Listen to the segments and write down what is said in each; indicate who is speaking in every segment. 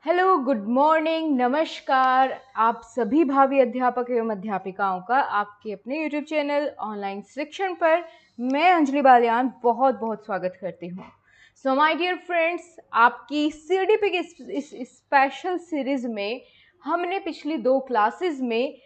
Speaker 1: Hello, good morning, नमस्कार। आप सभी भावी अध्यापक एवं अध्यापिकाओं का आपके अपने यूट्यूब चैनल ऑनलाइन शिक्षण पर मैं अंजलि बालियान बहुत बहुत स्वागत करती हूँ। सो माय डियर फ्रेंड्स, आपकी सीडीपी की इस स्पेशल सीरीज में हमने पिछली 2 क्लासेस में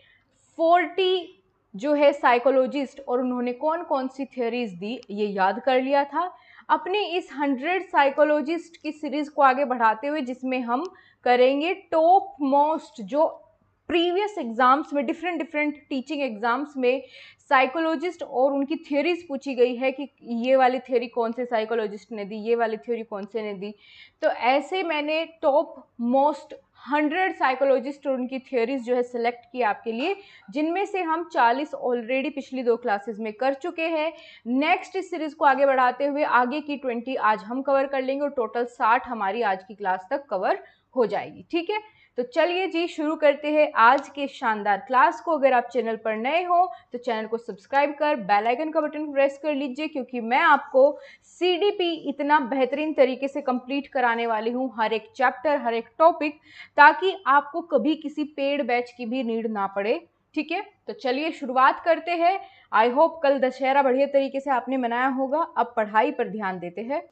Speaker 1: 40 जो है साइकोलॉजिस्ट और उन्होंने कौन कौन सी थ्योरीज दी ये याद कर लिया था। अपने इस 100 साइकोलॉजिस्ट की सीरीज को आगे बढ़ाते हुए जिसमें हम करेंगे टॉप मोस्ट जो प्रीवियस एग्जाम्स में डिफरेंट टीचिंग एग्जाम्स में साइकोलॉजिस्ट और उनकी थ्योरीज पूछी गई है कि ये वाली थ्योरी कौन से साइकोलॉजिस्ट ने दी, ये वाली थ्योरी कौन से ने दी। तो ऐसे मैंने टॉप मोस्ट 100 साइकोलॉजिस्ट और उनकी थ्योरीज जो है सिलेक्ट की आपके लिए, जिनमें से हम 40 ऑलरेडी पिछली 2 क्लासेस में कर चुके हैं। नेक्स्ट इस सीरीज को आगे बढ़ाते हुए आगे की 20 आज हम कवर कर लेंगे और टोटल 60 हमारी आज की क्लास तक कवर हो जाएगी। ठीक है, तो चलिए जी शुरू करते हैं आज के शानदार क्लास को। अगर आप चैनल पर नए हो तो चैनल को सब्सक्राइब कर बेल आइकन का बटन प्रेस कर लीजिए, क्योंकि मैं आपको सीडीपी इतना बेहतरीन तरीके से कंप्लीट कराने वाली हूँ, हर एक चैप्टर, हर एक टॉपिक, ताकि आपको कभी किसी पेड बैच की भी नीड ना पड़े। ठीक है, तो चलिए शुरुआत करते हैं। आई होप कल दशहरा बढ़िया तरीके से आपने मनाया होगा। अब पढ़ाई पर ध्यान देते हैं।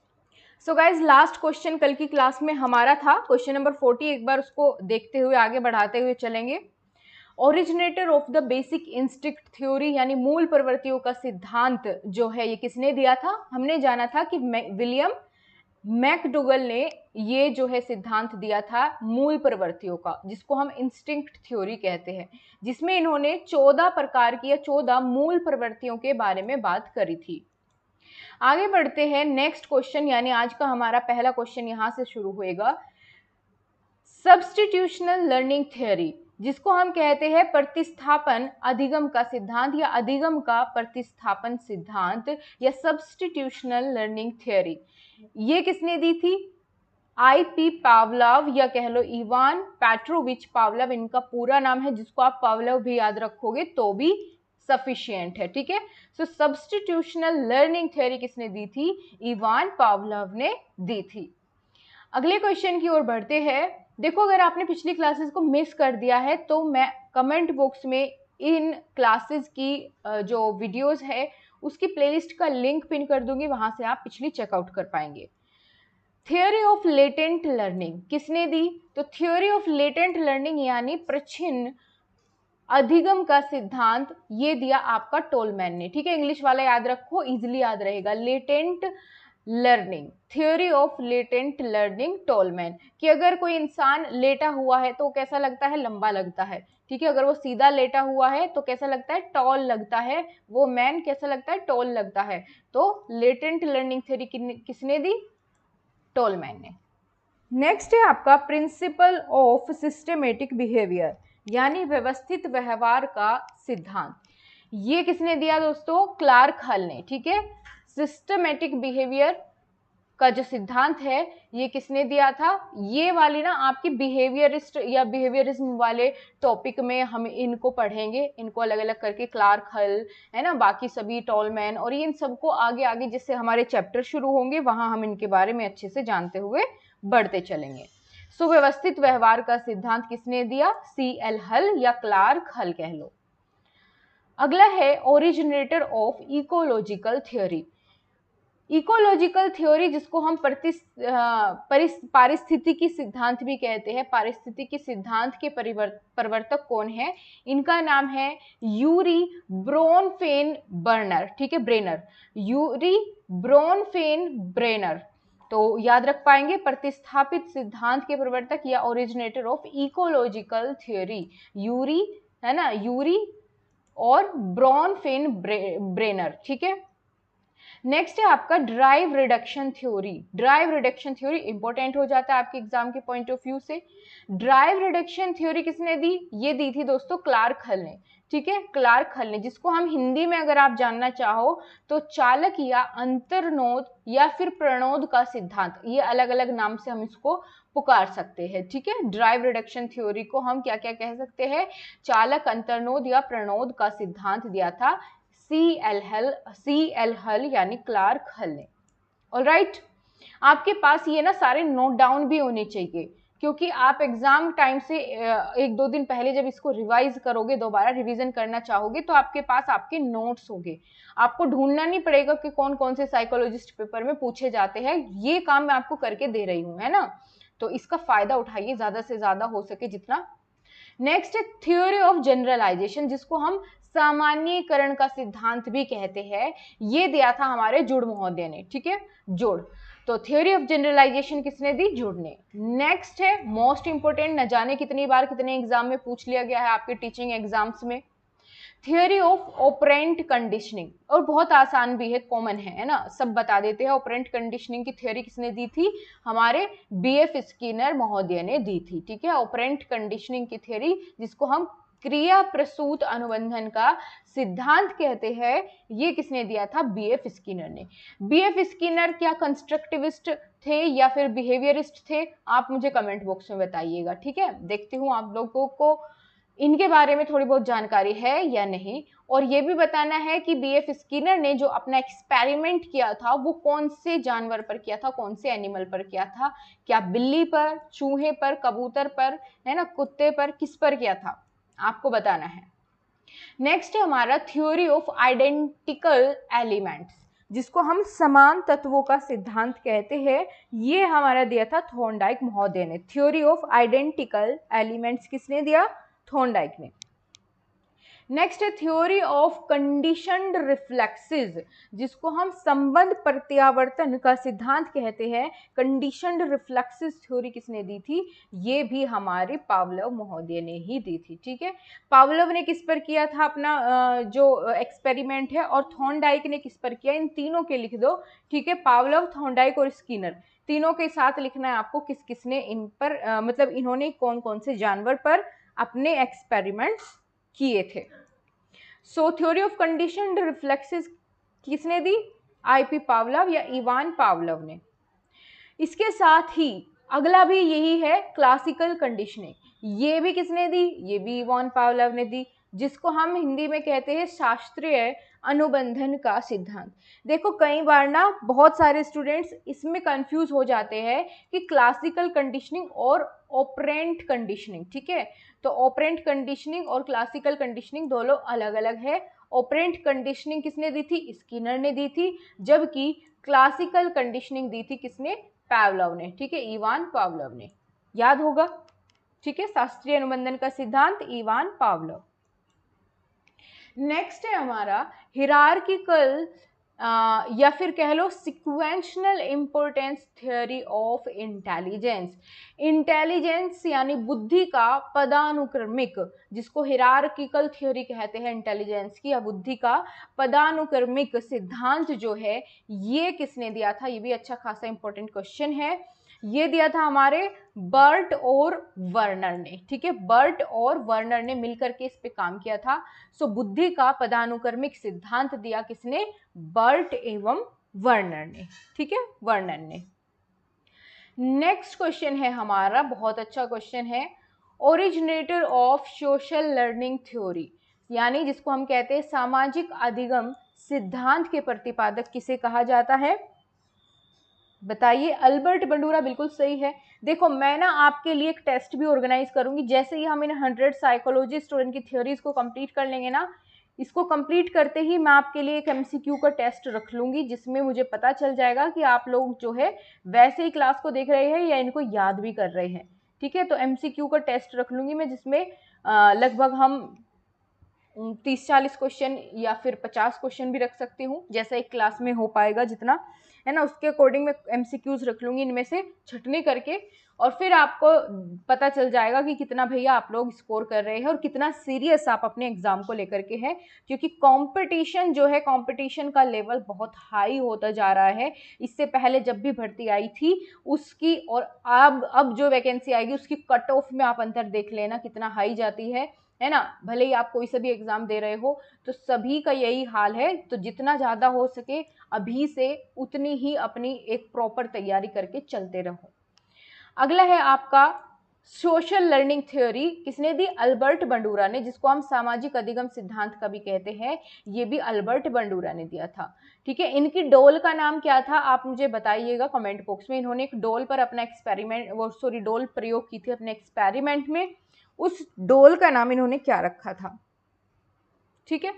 Speaker 1: सो गाइज, लास्ट क्वेश्चन कल की क्लास में हमारा था क्वेश्चन नंबर 40। एक बार उसको देखते हुए आगे बढ़ाते हुए चलेंगे। Originator of the basic instinct theory यानी मूल प्रवृत्तियों का सिद्धांत जो है ये किसने दिया था? हमने जाना था कि विलियम मैकडुगल ने ये जो है सिद्धांत दिया था मूल प्रवृत्तियों का, जिसको हम इंस्टिंक्ट थ्योरी कहते हैं, जिसमें इन्होंने 14 प्रकार की या 14 मूल प्रवृत्तियों के बारे में बात करी थी। आगे बढ़ते हैं नेक्स्ट क्वेश्चन, यानी आज का हमारा पहला क्वेश्चन यहां से शुरू होएगा। सब्स्टिट्यूशनल लर्निंग थ्योरी, जिसको हम कहते हैं प्रतिस्थापन अधिगम का सिद्धांत या अधिगम का प्रतिस्थापन सिद्धांत या सब्स्टिट्यूशनल लर्निंग थ्योरी, ये किसने दी थी? आई.पी. पावलोव या कह लो इवान पेट्रोविच पावलोव इनका पूरा नाम है, जिसको आप पावलोव भी याद रखोगे तो भी सफिशिएंट है। ठीक है, सो सब्स्टिट्यूशनल लर्निंग थ्योरी किसने दी थी? इवान पावलोव ने दी थी। अगले क्वेश्चन की ओर बढ़ते हैं। देखो, अगर आपने पिछली क्लासेस को मिस कर दिया है तो मैं कमेंट बॉक्स में इन क्लासेस की जो वीडियोस है उसकी प्लेलिस्ट का लिंक पिन कर दूंगी, वहां से आप पिछली चेकआउट कर पाएंगे। थ्योरी ऑफ लेटेंट लर्निंग किसने दी? तो थ्योरी ऑफ लेटेंट लर्निंग यानी प्रच्छिन्न अधिगम का सिद्धांत ये दिया आपका टोलमैन ने। ठीक है, इंग्लिश वाला याद रखो, इजीली याद रहेगा। Latent learning, theory of latent learning, Tolman, कि अगर कोई इंसान लेटा हुआ है तो कैसा लगता है? लंबा लगता है। ठीक है, अगर वो सीधा लेटा हुआ है तो कैसा लगता है? टॉल लगता है। वो मैन कैसा लगता है? टॉल लगता है। तो लेटेंट लर्निंग थ्योरी किसने दी? टोलमैन ने। नेक्स्ट है आपका प्रिंसिपल ऑफ सिस्टमेटिक बिहेवियर यानी व्यवस्थित व्यवहार का सिद्धांत, ये किसने दिया दोस्तों? क्लार्क हल ने। ठीक है, सिस्टमेटिक बिहेवियर का जो सिद्धांत है ये किसने दिया था? ये वाली ना आपकी बिहेवियरिस्ट या बिहेवियरिज्म वाले टॉपिक में हम इनको पढ़ेंगे, इनको अलग अलग करके, क्लार्क हल है ना, बाकी सभी टोलमैन, और इन सबको आगे आगे जिससे हमारे चैप्टर शुरू होंगे वहां हम इनके बारे में अच्छे से जानते हुए बढ़ते चलेंगे। सुव्यवस्थित व्यवहार का सिद्धांत किसने दिया? C.L. हल या क्लार्क हल कह लो। अगला है originator of ecological theory. Ecological theory जिसको हम पारिस्थितिकी सिद्धांत भी कहते हैं। पारिस्थितिकी सिद्धांत के प्रवर्तक कौन है? इनका नाम है यूरी ब्रोनफेन-बर्नर। ठीक है, ब्रेनर, यूरी ब्रोनफेन-ब्रेनर। तो याद रख पाएंगे, प्रतिस्थापित सिद्धांत के प्रवर्तक या originator of ecological theory Yuri, है ना, यूरी और ब्रोनफेन-ब्रेनर। ठीक है, नेक्स्ट है आपका drive reduction theory. Drive reduction theory important हो जाता है आपके एग्जाम के पॉइंट ऑफ व्यू से। ड्राइव रिडक्शन थ्योरी किसने दी? ये दी थी दोस्तों क्लार्क हल ने। ठीक है, क्लार्क हल ने, जिसको हम हिंदी में अगर आप जानना चाहो तो चालक या अंतर्नोद या फिर प्रणोद का सिद्धांत, ये अलग अलग नाम से हम इसको पुकार सकते हैं। ठीक है, ड्राइव रिडक्शन थ्योरी को हम क्या क्या कह सकते हैं? चालक, अंतर्नोद या प्रणोद का सिद्धांत दिया था C.L. हल यानी क्लार्क हल ने। ऑलराइट, आपके पास ये ना सारे नोट डाउन भी होने चाहिए, क्योंकि आप एग्जाम टाइम से एक दो दिन पहले जब इसको रिवाइज करोगे, दोबारा रिवीजन करना चाहोगे, तो आपके पास आपके नोट्स होंगे, आपको ढूंढना नहीं पड़ेगा कि कौन कौन से साइकोलॉजिस्ट पेपर में पूछे जाते हैं। ये काम मैं आपको करके दे रही हूँ, है ना। तो इसका फायदा उठाइए ज्यादा से ज्यादा हो सके जितना। नेक्स्ट है थ्योरी ऑफ जनरलाइजेशन, जिसको हम सामान्यीकरण का सिद्धांत भी कहते हैं। ये दिया था हमारे जुड़ महोदय ने, ठीक है, जुड़। तो थ्योरी ऑफ जनरलाइजेशन किसने दी? जुड़ ने। नेक्स्ट है मोस्ट इंपोर्टेंट, न जाने कितनी बार कितने एग्जाम में पूछ लिया गया है आपके टीचिंग एग्जाम्स में, थियोरी ऑफ ऑपरेंट कंडीशनिंग। और बहुत आसान भी है, कॉमन है ना, सब बता देते हैं। ऑपरेंट कंडीशनिंग की थ्योरी किसने दी थी? हमारे बीएफ स्किनर महोदय ने दी थी, ठीक है। ऑपरेंट कंडीशनिंग की थ्योरी, जिसको हम क्रिया प्रसूत अनुबंधन का सिद्धांत कहते हैं, ये किसने दिया था? बीएफ स्किनर ने। बीएफ स्किनर क्या कंस्ट्रक्टिविस्ट थे या फिर बिहेवियरिस्ट थे? आप मुझे कमेंट बॉक्स में बताइएगा, ठीक है। देखती हूँ आप लोगों को इनके बारे में थोड़ी बहुत जानकारी है या नहीं। और ये भी बताना है कि बीएफ स्किनर ने जो अपना एक्सपेरिमेंट किया था वो कौन से जानवर पर किया था, कौन से एनिमल पर किया था? क्या बिल्ली पर, चूहे पर, कबूतर पर, है ना, कुत्ते पर, किस पर किया था? आपको बताना है। नेक्स्ट है हमारा थ्योरी ऑफ आइडेंटिकल एलिमेंट्स, जिसको हम समान तत्वों का सिद्धांत कहते हैं। ये हमारा दिया था थॉर्नडाइक महोदय ने। थ्योरी ऑफ आइडेंटिकल एलिमेंट्स किसने दिया? थॉर्नडाइक ने। नेक्स्ट है थ्योरी ऑफ कंडीशनड रिफ्लेक्सेस, जिसको हम संबंध प्रत्यावर्तन का सिद्धांत कहते हैं। कंडीशनड रिफ्लेक्सेस थ्योरी किसने दी थी? ये भी हमारे पावलोव महोदय ने ही दी थी, ठीक है। पावलोव ने किस पर किया था अपना जो एक्सपेरिमेंट है, और थॉर्नडाइक ने किस पर किया? इन तीनों के लिख दो, ठीक है। पावलोव, थॉर्नडाइक और स्किनर, तीनों के साथ लिखना है आपको किस किसने इन पर मतलब इन्होंने कौन कौन से जानवर पर अपने एक्सपेरिमेंट्स किए थे। सो थ्योरी ऑफ कंडीशनड रिफ्लेक्सेस किसने दी? आईपी पावलोव या इवान पावलोव ने। इसके साथ ही अगला भी यही है, क्लासिकल कंडीशनिंग। ये भी किसने दी? ये भी इवान पावलोव ने दी, जिसको हम हिंदी में कहते हैं शास्त्रीय अनुबंधन का सिद्धांत। देखो कई बार ना बहुत सारे स्टूडेंट्स इसमें कंफ्यूज हो जाते हैं कि क्लासिकल कंडीशनिंग और ऑपरेंट कंडीशनिंग, ठीक है। तो ऑपरेंट कंडीशनिंग और क्लासिकल कंडीशनिंग दोनों अलग अलग है। ऑपरेंट कंडीशनिंग किसने दी थी? स्किनर ने दी थी, जबकि क्लासिकल कंडीशनिंग दी थी किसने? पावलोव ने, ठीक है, इवान पावलोव ने। याद होगा, ठीक है, शास्त्रीय अनुबंधन का सिद्धांत इवान पावलोव। नेक्स्ट है हमारा हिरार्किकल या फिर कह लो sequential importance theory of intelligence. Intelligence यानी बुद्धि का पदानुक्रमिक, जिसको हिरार्किकल थ्योरी कहते हैं इंटेलिजेंस की या बुद्धि का पदानुक्रमिक सिद्धांत जो है, ये किसने दिया था? ये भी अच्छा खासा इंपॉर्टेंट क्वेश्चन है। ये दिया था हमारे बर्ट और वर्नर ने, ठीक है। बर्ट और वर्नर ने मिलकर के इस पे काम किया था। सो बुद्धि का पदानुक्रमिक सिद्धांत दिया किसने? बर्ट एवं वर्नर ने, ठीक है, वर्नर ने। नेक्स्ट क्वेश्चन है हमारा, बहुत अच्छा क्वेश्चन है, originator of social learning theory, यानी जिसको हम कहते हैं सामाजिक अधिगम सिद्धांत के प्रतिपादक किसे कहा जाता है? बताइए। अल्बर्ट बंडूरा बिल्कुल सही है। देखो मैं ना आपके लिए एक टेस्ट भी ऑर्गेनाइज करूंगी, जैसे ही हम इन 100 साइकोलॉजिस्ट और इनकी थ्योरीज को कंप्लीट कर लेंगे ना, इसको कंप्लीट करते ही मैं आपके लिए एक एमसीक्यू का टेस्ट रख लूंगी, जिसमें मुझे पता चल जाएगा कि आप लोग जो है वैसे ही क्लास को देख रहे हैं या इनको याद भी कर रहे हैं, ठीक है। तो एमसीक्यू का टेस्ट रख लूंगी मैं, जिसमें लगभग हम 30-40 क्वेश्चन या फिर 50 क्वेश्चन भी रख सकती हूँ, जैसा एक क्लास में हो पाएगा जितना, है ना, उसके अकॉर्डिंग मैं एमसीक्यूज रख लूंगी इनमें से छटनी करके, और फिर आपको पता चल जाएगा कि कितना भैया आप लोग स्कोर कर रहे हैं और कितना सीरियस आप अपने एग्जाम को लेकर के हैं। क्योंकि कंपटीशन जो है, कंपटीशन का लेवल बहुत हाई होता जा रहा है। इससे पहले जब भी भर्ती आई थी उसकी और अब जो वैकेंसी आएगी उसकी कट ऑफ में आप अंतर देख लेना कितना हाई जाती है ना। भले ही आप कोई सा भी एग्जाम दे रहे हो, तो सभी का यही हाल है। तो जितना ज़्यादा हो सके अभी से उतनी ही अपनी एक प्रॉपर तैयारी करके चलते रहो। अगला है आपका सोशल लर्निंग थ्योरी किसने दी? अल्बर्ट बंडूरा ने, जिसको हम सामाजिक अधिगम सिद्धांत का भी कहते हैं, ये भी अल्बर्ट बंडूरा ने दिया था। ठीक है, इनकी डोल का नाम क्या था आप मुझे बताइएगा कमेंट बॉक्स में। इन्होंने एक डोल पर अपना डोल प्रयोग की थी अपने एक्सपेरिमेंट में, उस डोल का नाम इन्होंने क्या रखा था? ठीक है,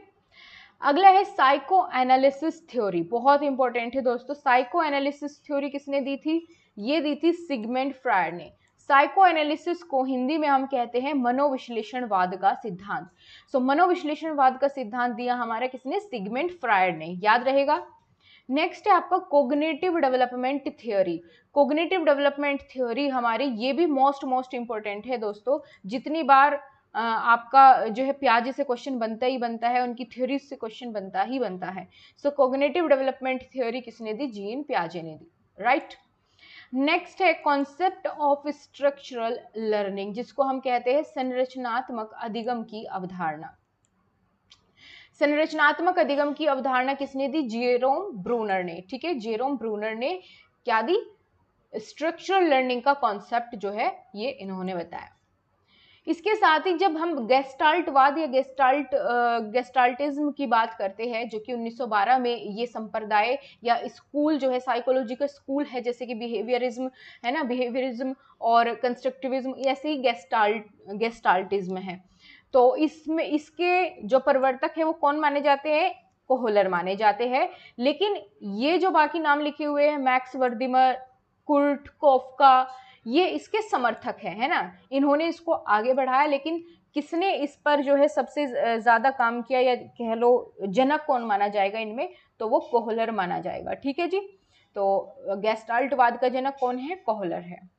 Speaker 1: अगला है साइको एनालिसिस थ्योरी, बहुत इंपॉर्टेंट है दोस्तों। साइको एनालिसिस थ्योरी किसने दी थी? ये दी थी सिगमंड फ्रायड ने। साइको एनालिसिस को हिंदी में हम कहते हैं मनोविश्लेषणवाद का सिद्धांत। सो मनोविश्लेषणवाद का सिद्धांत दिया हमारा किसने? सिगमंड फ्रायड ने, याद रहेगा। नेक्स्ट है आपका cognitive development theory. Cognitive development theory हमारी, ये भी मोस्ट इंपॉर्टेंट है दोस्तों। जितनी बार आपका जो है पियाजे से क्वेश्चन बनता ही बनता है, उनकी थ्योरी से क्वेश्चन बनता ही बनता है। सो कोग्निटिव डेवलपमेंट थ्योरी किसने दी? जीन पियाजे ने दी, राइट। नेक्स्ट है कॉन्सेप्ट ऑफ स्ट्रक्चरल लर्निंग, जिसको हम कहते हैं संरचनात्मक अधिगम की अवधारणा। संरचनात्मक अधिगम की अवधारणा किसने दी? जेरोम ब्रूनर ने। ठीक है, जेरोम ब्रूनर ने क्या दी? स्ट्रक्चरल लर्निंग का कॉन्सेप्ट जो है ये इन्होंने बताया। इसके साथ ही जब हम गेस्टाल्टवाद या गेस्टाल्टिज्म की बात करते हैं, जो कि 1912 में ये संप्रदाय या स्कूल जो है, साइकोलॉजी का स्कूल है, जैसे कि बिहेवियरिज्म है ना, बिहेवियरिज्म और कंस्ट्रक्टिविज्म, ऐसे ही गेस्टाल्टिज्म है। तो इसमें इसके जो प्रवर्तक है वो कौन माने जाते हैं? कोहलर माने जाते हैं। लेकिन ये जो बाकी नाम लिखे हुए हैं, मैक्स वर्दिमर, कुर्ट कोफका, ये इसके समर्थक है ना, इन्होंने इसको आगे बढ़ाया। लेकिन किसने इस पर जो है सबसे ज्यादा काम किया, या कह लो जनक कौन माना जाएगा इनमें? तो वो कोहलर माना जाएगा। ठीक है जी, तो गेस्टाल्टवाद का जनक कौन है? कोहलर है।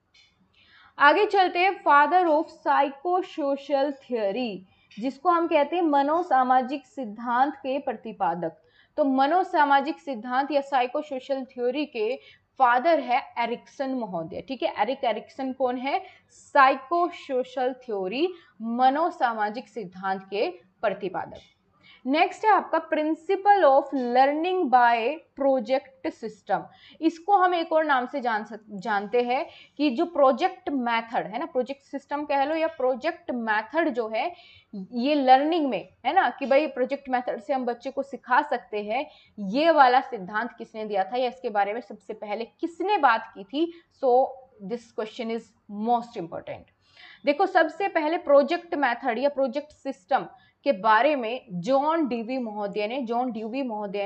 Speaker 1: आगे चलते हैं, father of psycho social theory, जिसको हम कहते हैं मनोसामाजिक सिद्धांत के प्रतिपादक। तो मनोसामाजिक सिद्धांत या साइको सोशल थ्योरी के फादर है एरिक्सन महोदय। ठीक है, एरिक्सन कौन है? साइको सोशल थ्योरी, मनोसामाजिक सिद्धांत के प्रतिपादक। नेक्स्ट है आपका principle of learning by project system. इसको हम एक और नाम से जानते हैं कि जो प्रोजेक्ट मेथड है ना, प्रोजेक्ट सिस्टम कह लो या प्रोजेक्ट मेथड जो है, ये लर्निंग में है ना, कि भाई प्रोजेक्ट मेथड से हम बच्चे को सिखा सकते हैं, ये वाला सिद्धांत किसने दिया था, या इसके बारे में सबसे पहले किसने बात की थी? So this question is most important. देखो, सबसे पहले प्रोजेक्ट मेथड या प्रोजेक्ट सिस्टम के बारे में जॉन ड्यूवी महोदय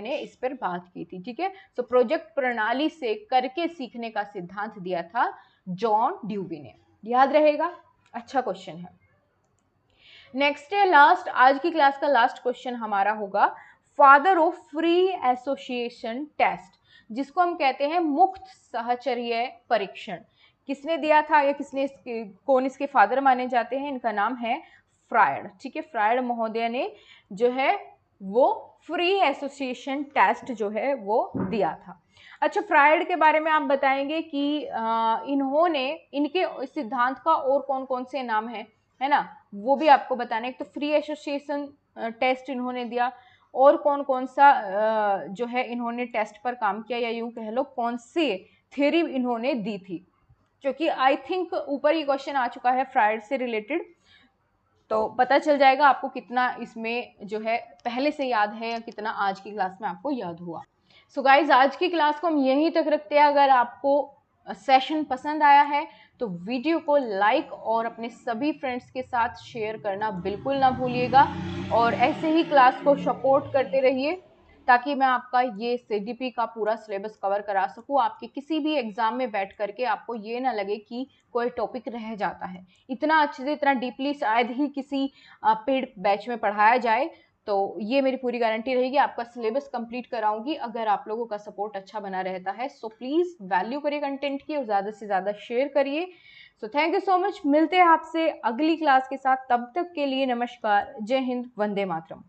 Speaker 1: ने इस पर बात की थी। ठीक है, तो प्रोजेक्ट प्रणाली से करके सीखने का सिद्धांत दिया था जॉन ड्यूवी ने, याद रहेगा। अच्छा क्वेश्चन है। नेक्स्ट है लास्ट, आज की क्लास का लास्ट क्वेश्चन हमारा होगा father of free association test, जिसको हम कहते हैं मुक्त साहचर्य परीक्षण। किसने दिया था या कौन इसके फादर माने जाते हैं? इनका नाम है फ्रायड। ठीक है, फ्रायड महोदय ने जो है वो फ्री एसोसिएशन टेस्ट जो है वो दिया था। अच्छा, फ्रायड के बारे में आप बताएंगे कि इन्होंने, इनके सिद्धांत का और कौन कौन से नाम है ना, वो भी आपको बताना है। तो फ्री एसोसिएशन टेस्ट इन्होंने दिया, और कौन कौन सा जो है इन्होंने टेस्ट पर काम किया, या यूं कह लो कौन सी थ्योरी इन्होंने दी थी, क्योंकि आई थिंक ऊपर ही क्वेश्चन आ चुका है फ्रायड से रिलेटेड, तो पता चल जाएगा आपको कितना इसमें जो है पहले से याद है या कितना आज की क्लास में आपको याद हुआ। सो गाइज, आज की क्लास को हम यहीं तक रखते हैं। अगर आपको सेशन पसंद आया है तो वीडियो को लाइक और अपने सभी फ्रेंड्स के साथ शेयर करना बिल्कुल ना भूलिएगा, और ऐसे ही क्लास को सपोर्ट करते रहिए ताकि मैं आपका ये सीडीपी का पूरा सिलेबस कवर करा सकूं। आपके किसी भी एग्जाम में बैठ करके आपको ये ना लगे कि कोई टॉपिक रह जाता है। इतना अच्छे से, इतना डीपली शायद ही किसी पेड बैच में पढ़ाया जाए। तो ये मेरी पूरी गारंटी रहेगी, आपका सिलेबस कंप्लीट कराऊंगी अगर आप लोगों का सपोर्ट अच्छा बना रहता है। सो प्लीज़ वैल्यू करिए कंटेंट की और ज़्यादा से ज़्यादा शेयर करिए। So thank you so much. मिलते हैं आपसे अगली क्लास के साथ, तब तक के लिए नमस्कार, जय हिंद, वंदे मातरम।